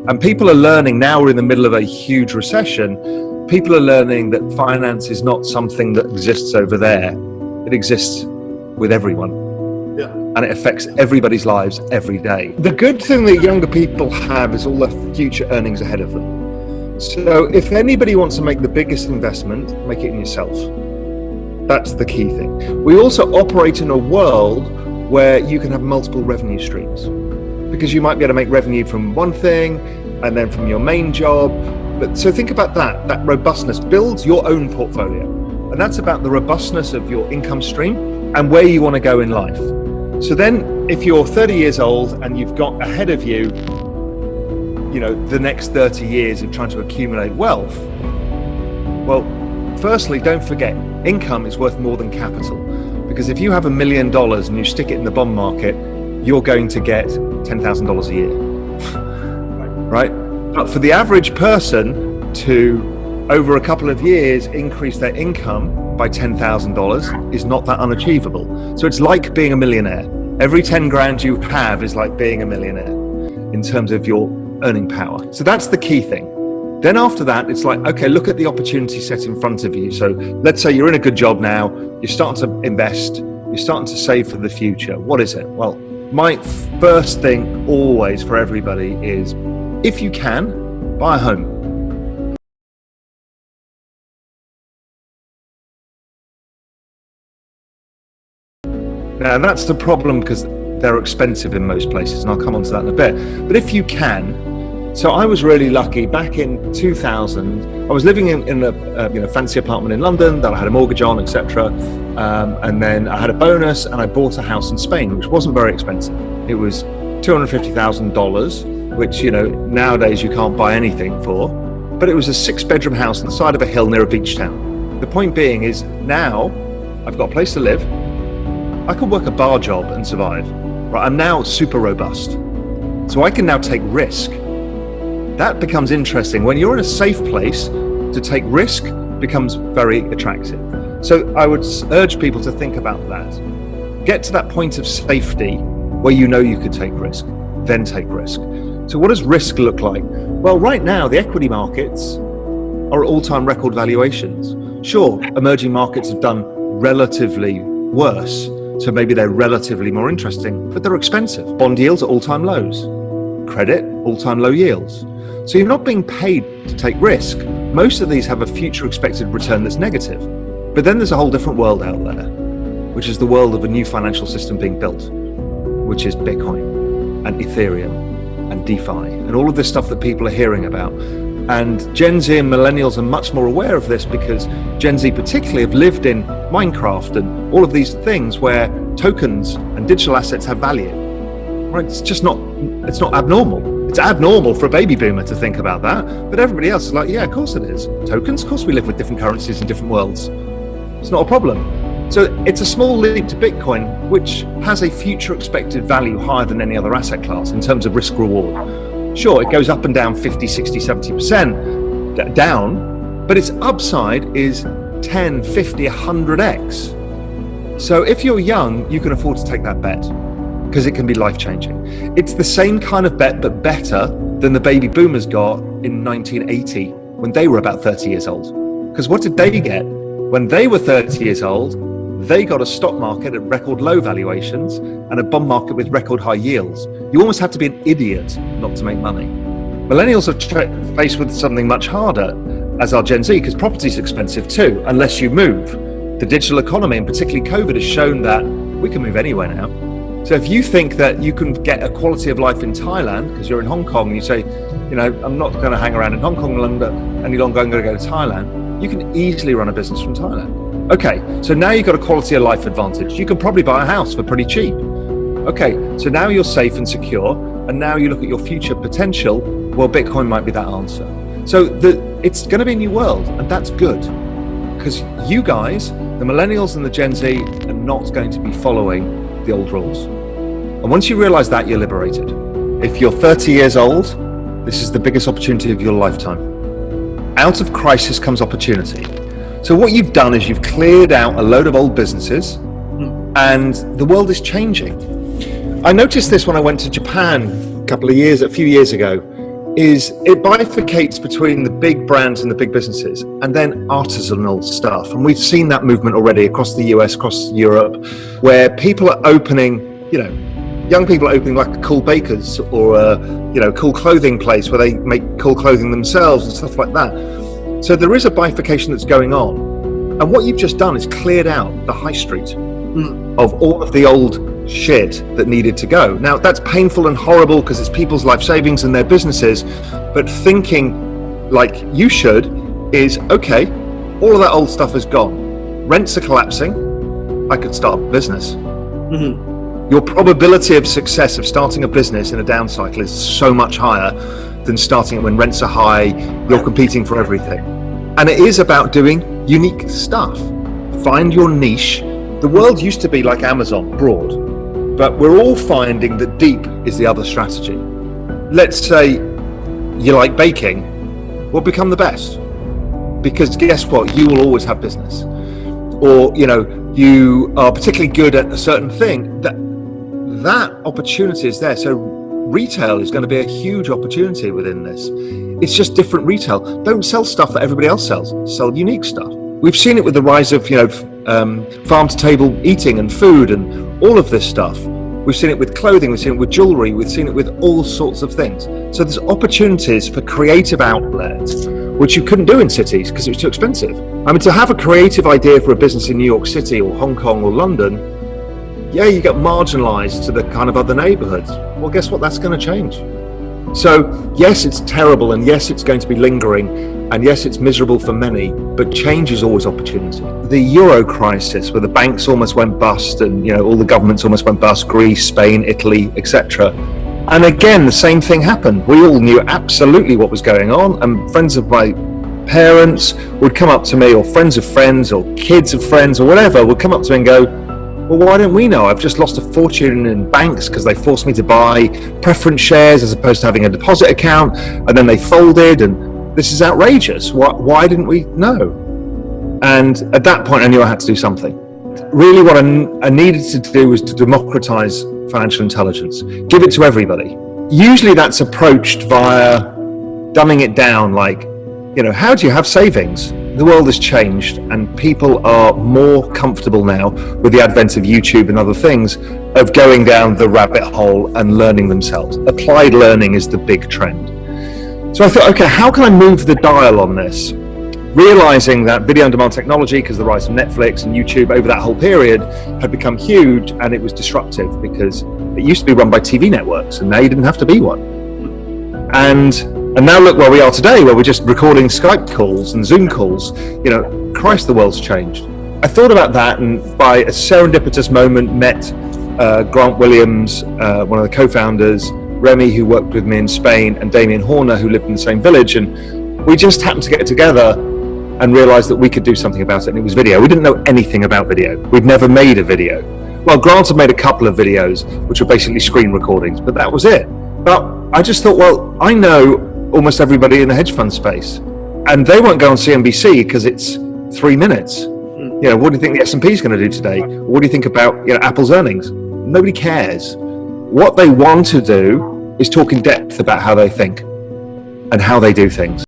And people are learning, now we're in the middle of a huge recession, people are learning that finance is not something that exists over there. It exists with everyone. Yeah. And it affects everybody's lives every day. The good thing that younger people have is all the future earnings ahead of them. So if anybody wants to make the biggest investment, make it in yourself. That's the key thing. We also operate in a world where you can have multiple revenue streams, because you might be able to make revenue from one thing and then from your main job. But so think about that robustness. Build your own portfolio. And that's about the robustness of your income stream and where you want to go in life. So then if you're 30 years old and you've got ahead of you, the next 30 years of trying to accumulate wealth, well, firstly, don't forget, income is worth more than capital. Because if you have $1 million and you stick it in the bond market, you're going to get $10,000 a year, right? But for the average person to, over a couple of years, increase their income by $10,000 is not that unachievable. So it's like being a millionaire. Every 10 grand you have is like being a millionaire in terms of your earning power. So that's the key thing. Then after that, it's like, okay, look at the opportunity set in front of you. So let's say you're in a good job now, you're starting to invest, you're starting to save for the future. What is it? Well, my first thing always for everybody is, if you can, buy a home. Now that's the problem, because they're expensive in most places, and I'll come on to that in a bit. But if you can, so I was really lucky. Back in 2000, I was living in a fancy apartment in London that I had a mortgage on, etc. And then I had a bonus, and I bought a house in Spain, which wasn't very expensive. It was $250,000, which nowadays you can't buy anything for. But it was a 6-bedroom house on the side of a hill near a beach town. The point being is, now I've got a place to live. I can work a bar job and survive. Right? I'm now super robust, so I can now take risk. That becomes interesting. When you're in a safe place, to take risk becomes very attractive. So I would urge people to think about that. Get to that point of safety where you could take risk, then take risk. So what does risk look like? Well, right now, the equity markets are at all-time record valuations. Sure, emerging markets have done relatively worse, so maybe they're relatively more interesting, but they're expensive. Bond yields are all-time lows. Credit, all-time low yields. So you're not being paid to take risk. Most of these have a future expected return that's negative. But then there's a whole different world out there, which is the world of a new financial system being built, which is Bitcoin and Ethereum and DeFi and all of this stuff that people are hearing about. And Gen Z and millennials are much more aware of this, because Gen Z particularly have lived in Minecraft and all of these things where tokens and digital assets have value. Right? It's not abnormal. It's abnormal for a baby boomer to think about that, but everybody else is like, yeah, of course it is. Tokens, of course we live with different currencies in different worlds. It's not a problem. So it's a small leap to Bitcoin, which has a future expected value higher than any other asset class in terms of risk reward. Sure, it goes up and down 50, 60, 70% down, but its upside is 10, 50, 100x. So if you're young, you can afford to take that bet, because it can be life-changing. It's the same kind of bet, but better than the baby boomers got in 1980 when they were about 30 years old. Because what did they get? When they were 30 years old, they got a stock market at record low valuations and a bond market with record high yields. You almost have to be an idiot not to make money. Millennials are faced with something much harder, as are Gen Z, because property is expensive too, unless you move. The digital economy, and particularly COVID, has shown that we can move anywhere now. So if you think that you can get a quality of life in Thailand, because you're in Hong Kong, and you say, I'm not going to hang around in Hong Kong any longer, I'm going to go to Thailand, you can easily run a business from Thailand. Okay, so now you've got a quality of life advantage. You can probably buy a house for pretty cheap. Okay, so now you're safe and secure, and now you look at your future potential, well, Bitcoin might be that answer. So it's going to be a new world, and that's good, because you guys, the millennials and the Gen Z, are not going to be following the old rules. And once you realize that, you're liberated. If you're 30 years old, this is the biggest opportunity of your lifetime. Out of crisis comes opportunity. So what you've done is you've cleared out a load of old businesses, and the world is changing. I noticed this when I went to Japan a few years ago. is it bifurcates between the big brands and the big businesses, and then artisanal stuff. And we've seen that movement already across the US, across Europe, where people are opening, young people are opening like a cool baker's or a cool clothing place where they make cool clothing themselves and stuff like that. So there is a bifurcation that's going on. And what you've just done is cleared out the high street of all of the old shit that needed to go. Now that's painful and horrible because it's people's life savings and their businesses, but thinking like you should is, okay, all of that old stuff is gone. Rents are collapsing. I could start a business. Your probability of success of starting a business in a down cycle is so much higher than starting it when rents are high, you're competing for everything. And it is about doing unique stuff. Find your niche. The world used to be like Amazon, broad, but we're all finding that deep is the other strategy. Let's say you like baking, well, become the best. Because guess what? You will always have business. Or, you are particularly good at a certain thing, that opportunity is there. So retail is going to be a huge opportunity within this. It's just different retail. Don't sell stuff that everybody else sells. Sell unique stuff. We've seen it with the rise of, farm to table eating and food and all of this stuff. We've seen it with clothing, we've seen it with jewelry, we've seen it with all sorts of things. So there's opportunities for creative outlets, which you couldn't do in cities because it was too expensive. I mean, to have a creative idea for a business in New York City or Hong Kong or London, yeah, you get marginalized to the kind of other neighborhoods. Well, guess what? That's going to change. So yes, it's terrible, and yes, it's going to be lingering, and yes, it's miserable for many, but change is always opportunity. The Euro crisis, where the banks almost went bust and all the governments almost went bust, Greece, Spain, Italy, etc. And again, the same thing happened. We all knew absolutely what was going on, and friends of my parents would come up to me, or friends of friends, or kids of friends, or whatever, would come up to me and go, well, why don't we know? I've just lost a fortune in banks because they forced me to buy preference shares as opposed to having a deposit account, and then they folded, and this is outrageous. Why didn't we know? And at that point, I knew I had to do something. Really what I needed to do was to democratize financial intelligence, give it to everybody. Usually that's approached via dumbing it down, like, how do you have savings? The world has changed, and people are more comfortable now with the advent of YouTube and other things of going down the rabbit hole and learning themselves. Applied learning is the big trend. So I thought, okay, how can I move the dial on this? Realizing that video on demand technology, because the rise of Netflix and YouTube over that whole period had become huge, and it was disruptive because it used to be run by TV networks, and now you didn't have to be one. And now look where we are today, where we're just recording Skype calls and Zoom calls. Christ, the world's changed. I thought about that, and by a serendipitous moment met Grant Williams, one of the co-founders, Remy, who worked with me in Spain, and Damien Horner, who lived in the same village. And we just happened to get together and realized that we could do something about it, and it was video. We didn't know anything about video. We'd never made a video. Well, Grant had made a couple of videos, which were basically screen recordings, but that was it. But I just thought, well, I know almost everybody in the hedge fund space, and they won't go on CNBC because it's 3 minutes. What do you think the S&P is going to do today? What do you think about Apple's earnings? Nobody cares. What they want to do is talk in depth about how they think and how they do things.